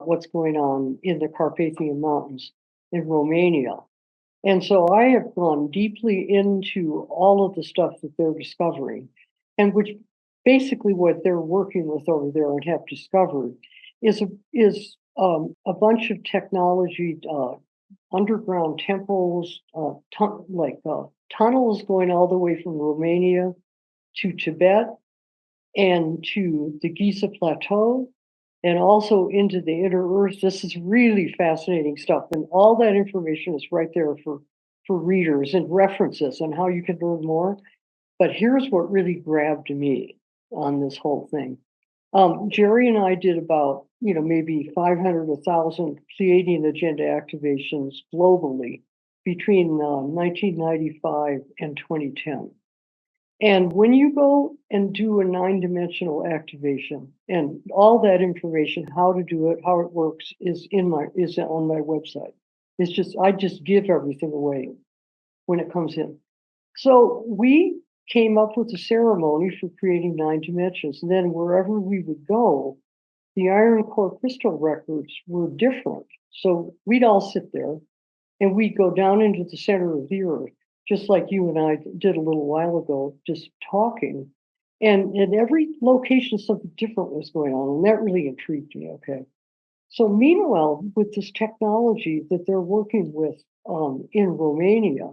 what's going on in the Carpathian Mountains in Romania. And so I have gone deeply into all of the stuff that they're discovering, and which basically what they're working with over there and have discovered is a bunch of technology, underground temples, tunnels going all the way from Romania to Tibet and to the Giza Plateau and also into the inner earth. This is really fascinating stuff. And all that information is right there for readers and references on how you can learn more. But here's what really grabbed me on this whole thing. Jerry and I did about, maybe 500, 1,000 Pleiadian agenda activations globally between 1995 and 2010. And when you go and do a 9-dimensional activation, and all that information, how to do it, how it works, is on my website. I just give everything away when it comes in. So we came up with a ceremony for creating 9 dimensions. And then wherever we would go, the iron core crystal records were different. So we'd all sit there and we'd go down into the center of the earth, just like you and I did a little while ago, just talking. And in every location, something different was going on. And that really intrigued me. Okay. So meanwhile, with this technology that they're working with in Romania,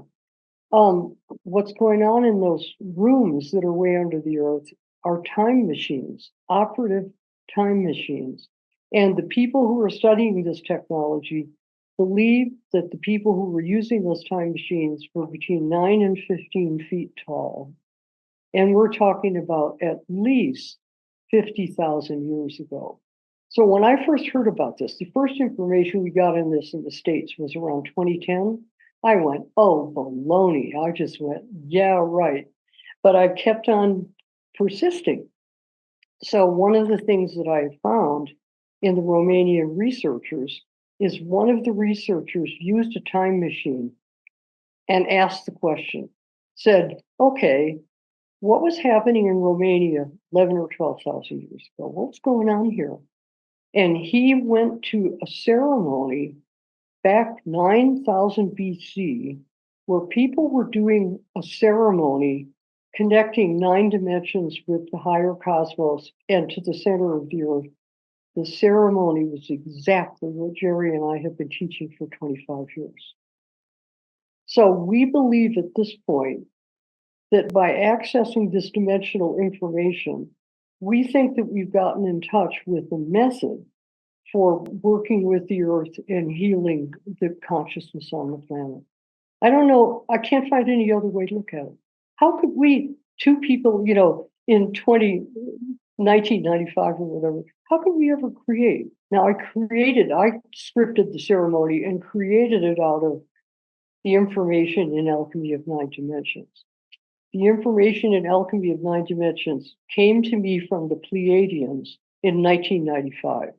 what's going on in those rooms that are way under the earth are time machines, operative time machines. And the people who are studying this technology believe that the people who were using those time machines were between 9 and 15 feet tall. And we're talking about at least 50,000 years ago. So when I first heard about this, the first information we got on this in the States was around 2010. I went, oh, baloney. I just went, yeah, right. But I kept on persisting. So one of the things that I found in the Romanian researchers is one of the researchers used a time machine and asked the question, said, okay, what was happening in Romania 11 or 12,000 years ago? What's going on here? And he went to a ceremony back 9,000 BC, where people were doing a ceremony connecting 9 dimensions with the higher cosmos and to the center of the earth. The ceremony was exactly what Jerry and I have been teaching for 25 years. So we believe at this point that by accessing this dimensional information, we think that we've gotten in touch with a method for working with the earth and healing the consciousness on the planet. I don't know, I can't find any other way to look at it. How could we, two people, in 1995 or whatever, how could we ever create? Now I scripted the ceremony and created it out of the information in Alchemy of 9 Dimensions. The information in Alchemy of 9 Dimensions came to me from the Pleiadians in 1995.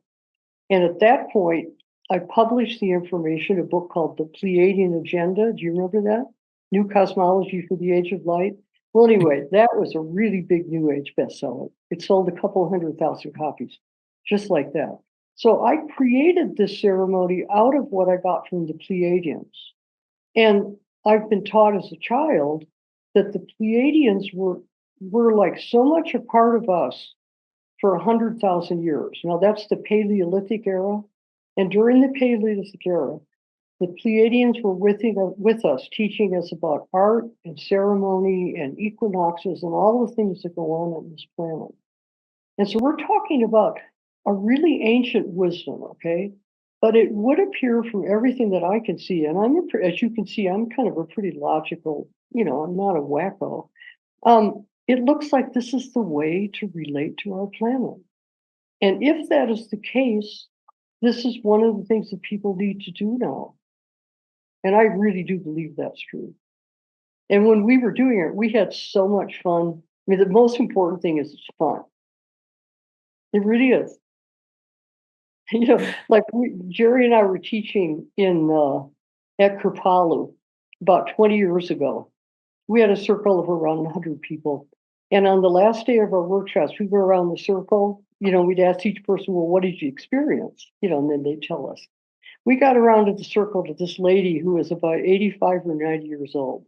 And at that point, I published the information, a book called The Pleiadian Agenda. Do you remember that? New Cosmology for the Age of Light. Well, anyway, that was a really big New Age bestseller. It sold a couple 100,000 copies, just like that. So I created this ceremony out of what I got from the Pleiadians. And I've been taught as a child that the Pleiadians were like so much a part of us for 100,000 years. Now that's the Paleolithic era. And during the Paleolithic era, the Pleiadians were with us, teaching us about art and ceremony and equinoxes and all the things that go on this planet. And so we're talking about a really ancient wisdom, okay? But it would appear from everything that I can see, and as you can see, I'm kind of a pretty logical, I'm not a wacko. It looks like this is the way to relate to our planet. And if that is the case, this is one of the things that people need to do now. And I really do believe that's true. And when we were doing it, we had so much fun. I mean, the most important thing is it's fun. It really is. Like Jerry and I were teaching at Kripalu about 20 years ago. We had a circle of around 100 people. And on the last day of our workshops, we were around the circle we'd ask each person, well, what did you experience? And then they'd tell us. We got around to the circle to this lady who was about 85 or 90 years old.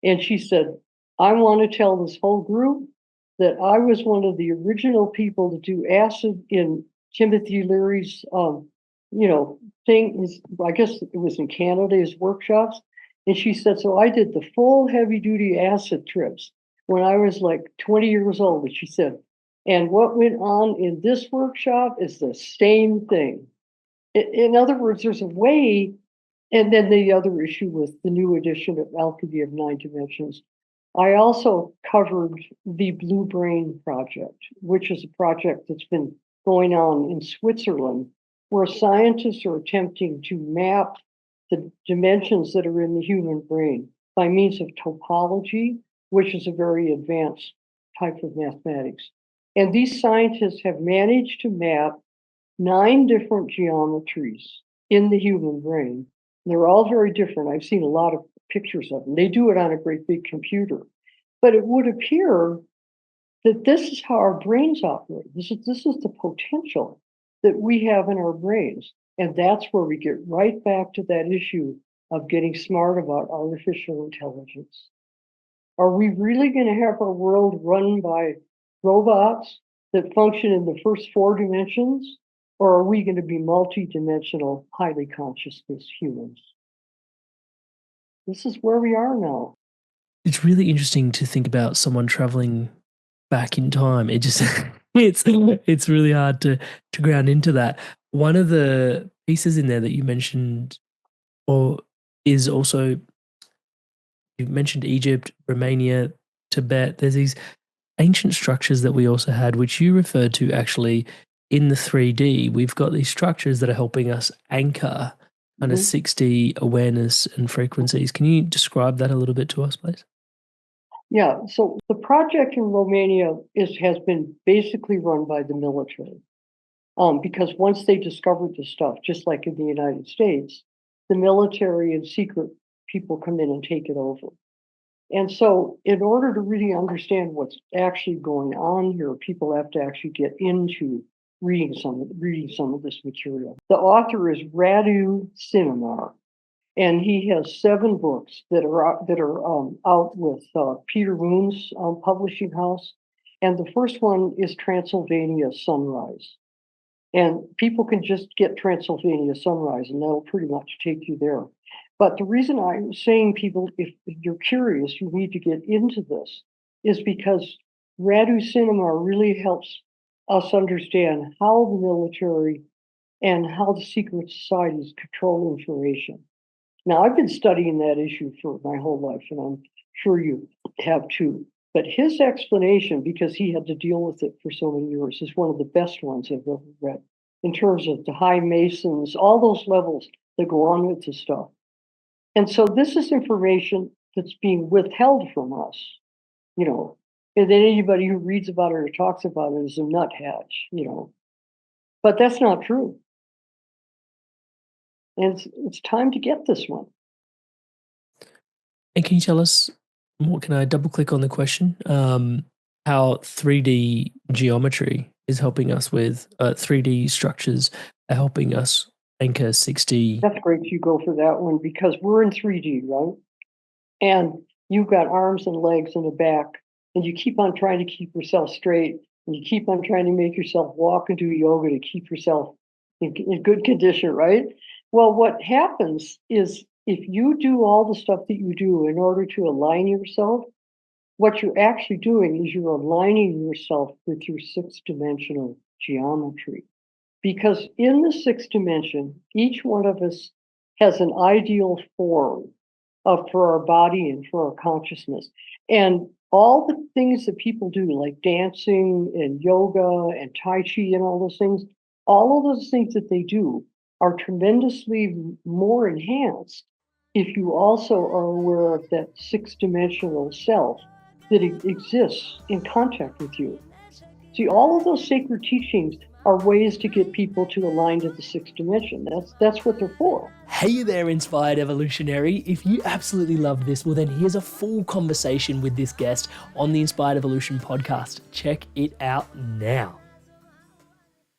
And she said, I want to tell this whole group that I was one of the original people to do acid in Timothy Leary's, thing. I guess it was in Canada, his workshops. And she said, so I did the full heavy duty acid trips when I was like 20 years old. And she said, and what went on in this workshop is the same thing. In other words, there's a way. And then the other issue was the new edition of Alchemy of Nine Dimensions. I also covered the Blue Brain Project, which is a project that's been going on in Switzerland, where scientists are attempting to map the dimensions that are in the human brain by means of topology, which is a very advanced type of mathematics. And these scientists have managed to map 9 different geometries in the human brain. They're all very different. I've seen a lot of pictures of them. They do it on a great big computer. But it would appear that this is how our brains operate. This is the potential that we have in our brains. And that's where we get right back to that issue of getting smart about artificial intelligence. Are we really going to have our world run by robots that function in the first 4 dimensions? Or are we going to be multi-dimensional, highly consciousness humans? This is where we are now. It's really interesting to think about someone traveling back in time. It just it's really hard to ground into that. One of the pieces in there that you mentioned, or is also, you've mentioned Egypt, Romania, Tibet. There's these ancient structures that we also had, which you referred to actually in the 3D. We've got these structures that are helping us anchor kind of 6D awareness and frequencies. Can you describe that a little bit to us, please? Yeah, so the project in Romania has been basically run by the military. Because once they discovered this stuff, just like in the United States, the military and secret people come in and take it over. And so in order to really understand what's actually going on here, people have to actually get into reading some of this material. The author is Radu Cinemar, and he has 7 books that are out with Peter Moon's publishing house. And the first one is Transylvania Sunrise. And people can just get Transylvania Sunrise, and that'll pretty much take you there. But the reason I'm saying people, if you're curious, you need to get into this, is because Radu Cinemar really helps us understand how the military and how the secret societies control information. Now, I've been studying that issue for my whole life, and I'm sure you have too. But his explanation, because he had to deal with it for so many years, is one of the best ones I've ever read in terms of the high masons, all those levels that go on with this stuff. And so this is information that's being withheld from us, and then anybody who reads about it or talks about it is a nuthatch, But that's not true. And it's time to get this one. And can you tell us more? Can I double click on the question? How 3D geometry is helping us with 3D structures are helping us anchor 6D. That's great you go for that one, because we're in 3D, right? And you've got arms and legs and a back, and you keep on trying to keep yourself straight, and you keep on trying to make yourself walk and do yoga to keep yourself in good condition, right? Well, what happens is if you do all the stuff that you do in order to align yourself, what you're actually doing is you're aligning yourself with your 6-dimensional geometry. Because in the 6th dimension, each one of us has an ideal form for our body and for our consciousness. And all the things that people do, like dancing and yoga and Tai Chi and all those things that they do are tremendously more enhanced if you also are aware of that 6-dimensional self that exists in contact with you. See, all of those sacred teachings are ways to get people to align to the 6th dimension. That's what they're for. Hey there, Inspired Evolutionary. If you absolutely loved this, well then here's a full conversation with this guest on the Inspired Evolution podcast. Check it out now.